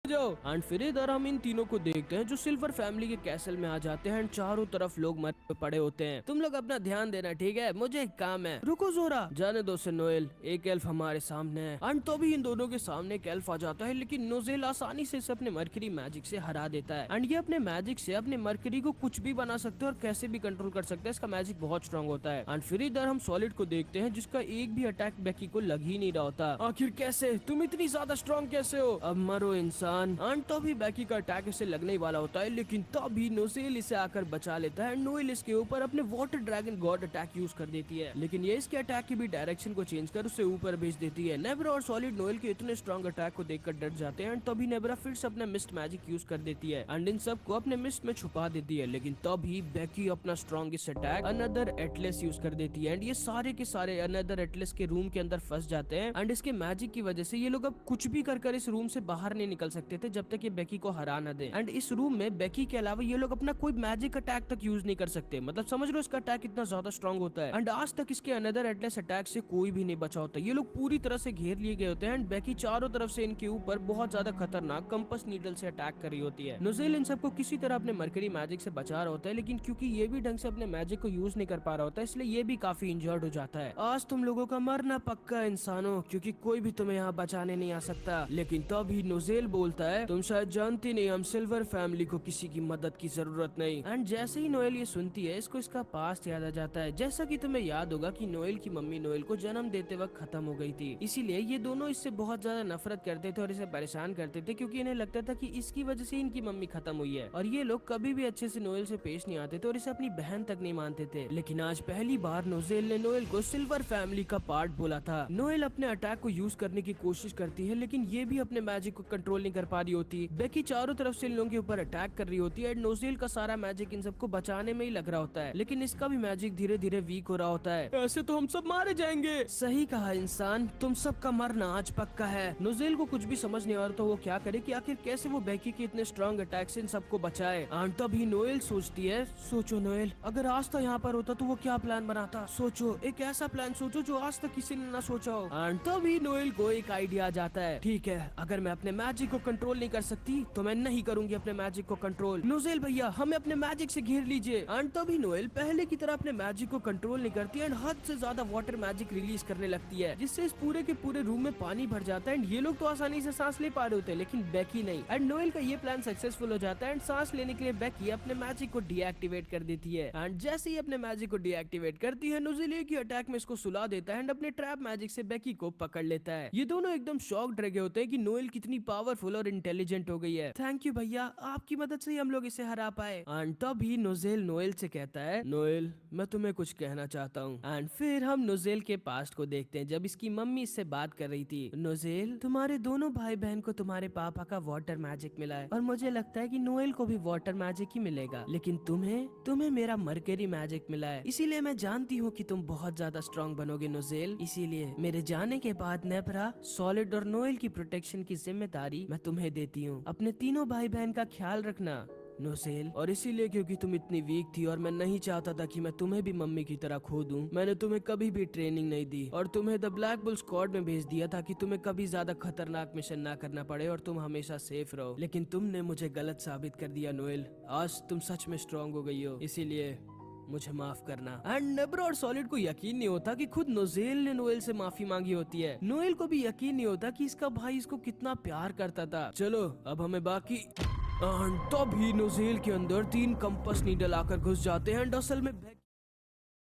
जाओ। एंड फिर इधर हम इन तीनों को देखते हैं जो सिल्वर फैमिली के कैसल में आ जाते हैं एंड चारों तरफ लोग मर पड़े होते हैं। तुम लोग अपना ध्यान देना, ठीक है, मुझे एक काम है। रुको जोरा, जाने दो से नोएल, एक एल्फ हमारे सामने है। एंड तो भी इन दोनों के सामने एक एल्फ आ जाता है, लेकिन नोजेल आसानी से इसे अपने मरकरी मैजिक से हरा देता है। एंड ये अपने मैजिक से अपने मरकरी को कुछ भी बना सकते हैं और कैसे भी कंट्रोल कर सकते हैं। इसका मैजिक बहुत स्ट्रॉन्ग होता है। एंड फिर इधर हम सॉलिड को देखते हैं जिसका एक भी अटैक बेकी को लग ही नहीं रहा होता। आखिर कैसे तुम इतनी ज्यादा स्ट्रॉन्ग कैसे हो? अब मरो इंसान। एंड तो भी बेकी का अटैक इसे लगने ही वाला होता है, लेकिन तभी नोजेल इसे आकर बचा लेता है। नोएल इसके ऊपर अपने water dragon God attack use कर देती है, लेकिन ये इसके अटैक की भी डायरेक्शन को चेंज कर उसे ऊपर भेज देती है। नेब्रा और सॉलिड नोएल के इतने स्ट्रॉन्ग अटैक को देखकर डर जाते हैं। तभी नेब्रा फिर से अपना मिस्ट मैजिक यूज कर देती है एंड इन सब को अपने मिस्ट में छुपा देती है। लेकिन तभी बेकी अपना strongest attack another Atlas use कर देती है एंड ये सारे के सारे अनदर एटलस के रूम के अंदर फंस जाते हैं। एंड इसके मैजिक की वजह से ये लोग अब कुछ भी कर इस रूम से बाहर नहीं निकल सकते थे जब तक ये बेकी को हरा न दे। एंड इस रूम में बेकी के अलावा ये लोग अपना कोई मैजिक अटैक तक यूज नहीं कर सकते। मतलब समझ लो इसका अटैक इतना ज्यादा स्ट्रॉन्ग होता है। एंड आज तक इसके अनदर एटलस अटैक से कोई भी नहीं बचा होता। ये लोग पूरी तरह से घेर लिए गए होते हैं एंड बेकी चारों तरफ से इनके ऊपर बहुत ज्यादा खतरनाक कंपस नीडल से अटैक कर रही होती है। नोजेल इन सबको किसी तरह अपने मरकरी मैजिक से बचा रहा होता है, लेकिन क्योंकि ये भी ढंग से अपने मैजिक को यूज नहीं कर पा रहा होता है, इसलिए ये भी काफी इंजर्ड हो जाता है। आज तुम लोगों का मरना पक्का इंसानों, क्योंकि कोई भी तुम्हें यहाँ बचाने नहीं आ सकता। लेकिन तभी नोजेल बोलता है, तुम शायद जानती नहीं, हम सिल्वर फैमिली को किसी की मदद की जरूरत नहीं। एंड जैसे ही नोएल ये सुनती है, इसको इसका पास्ट याद आ जाता है। जैसा कि तुम्हें याद होगा कि नोएल की मम्मी नोएल को जन्म देते वक्त खत्म हो गई थी, इसीलिए ये दोनों इससे बहुत ज्यादा नफरत करते थे और इसे परेशान करते थे, क्योंकि इन्हें लगता था कि इसकी वजह से इनकी मम्मी खत्म हुई है। और ये लोग कभी भी अच्छे से नोएल से पेश नहीं आते थे और इसे अपनी बहन तक नहीं मानते थे। लेकिन आज पहली बार नोजेल ने नोएल को सिल्वर फैमिली का पार्ट बोला था। नोएल अपने अटैक को यूज करने की कोशिश करती है, लेकिन ये भी अपने मैजिक को कंट्रोल नहीं कर पा रही होती। बेकी चारों तरफ से इन लोगों के ऊपर अटैक कर रही होती है। नोजेल का सारा मैजिक इन सबको बचाने में ही लग रहा होता है, लेकिन इसका भी मैजिक धीरे धीरे वीक हो रहा होता है। ऐसे तो हम सब मारे जाएंगे। सही कहा इंसान, तुम सबका मरना आज पक्का है। नोजेल को कुछ भी समझ नहीं आ रहा था वो क्या करे कि आखिर कैसे वो बेकी के इतने स्ट्रॉन्ग अटैक से इन सबको बचाए। एंड तभी नोएल सोचती है, सोचो नोएल, अगर आज तक यहाँ पर होता तो वो क्या प्लान बनाता। सोचो, एक ऐसा प्लान सोचो जो आज तक किसी ने ना सोचा हो। एंड तभी नोएल को एक आइडिया आ जाता है, ठीक है, अगर मैं अपने मैजिक को कंट्रोल नहीं कर सकती तो मैं नहीं करूंगी अपने मैजिक को कंट्रोल। नोजेल भैया, हमें अपने मैजिक से घेर लीजिए। एंड तभी नोएल पहले की तरह अपने मैजिक को कंट्रोल नहीं करती एंड हद से ज्यादा वाटर मैजिक रिलीज करने लगती है, जिससे इस पूरे के पूरे रूम में पानी भर जाता है। एंड ये लोग तो आसानी से सांस ले पा रहे होते हैं, लेकिन बेकी नहीं। एंड नोएल का ये प्लान सक्सेसफुल हो जाता है एंड सांस लेने के लिए बेकी अपने मैजिक को डीएक्टिवेट कर देती है। एंड जैसे ही अपने मैजिक को डीएक्टिवेट करती है, नोजेल की अटैक में इसको सुला देता है एंड अपने ट्रैप मैजिक से बेकी को पकड़ लेता है। ये दोनों एकदम शॉक्ड रह गए होते हैं कि नोएल कितनी पावरफुल और इंटेलिजेंट हो गई है। थैंक यू भैया, आपकी मदद से ही हम लोग इसे हरा पाए। एंड तभी नोजेल नोएल से कहता है, नोएल, मैं तुम्हें कुछ कहना चाहता हूँ। एंड फिर हम नोजेल के पास्ट को देखते हैं जब इसकी मम्मी इससे बात कर रही थी। नोजेल, तुम्हारे दोनों भाई बहन को तुम्हारे पापा का वाटर मैजिक मिला है और मुझे लगता है कि नोएल को भी वाटर मैजिक ही मिलेगा, लेकिन तुम्हें मेरा मरकरी मैजिक मिला है। इसीलिए मैं जानती हूँ कि तुम बहुत ज्यादा स्ट्रॉन्ग बनोगे नोजेल। इसीलिए मेरे जाने के बाद नेब्रा, सॉलिड और नोएल की प्रोटेक्शन की जिम्मेदारी मैं तुम्हें देती हूँ। अपने तीनों भाई बहन का ख्याल रखना नोजेल। और इसीलिए क्योंकि तुम इतनी वीक थी और मैं नहीं चाहता था कि मैं तुम्हें भी मम्मी की तरह खो दूं, मैंने तुम्हें कभी भी ट्रेनिंग नहीं दी और तुम्हें द ब्लैक बुल स्क्वाड में भेज दिया था कि तुम्हें कभी ज्यादा खतरनाक मिशन ना करना पड़े और तुम हमेशा सेफ रहो। लेकिन तुमने मुझे गलत साबित कर दिया नोएल। आज तुम सच में स्ट्रॉन्ग हो गई हो, इसीलिए मुझे माफ करना। एंड नेब्रा और सॉलिड को यकीन नहीं होता कि खुद नोजेल ने नोएल से माफी मांगी होती है। नोएल को भी यकीन नहीं होता कि इसका भाई इसको कितना प्यार करता था। चलो अब हमें बाकी। तभी नोजेल के अंदर 3 कंपस नीडल आकर घुस जाते हैं। असल में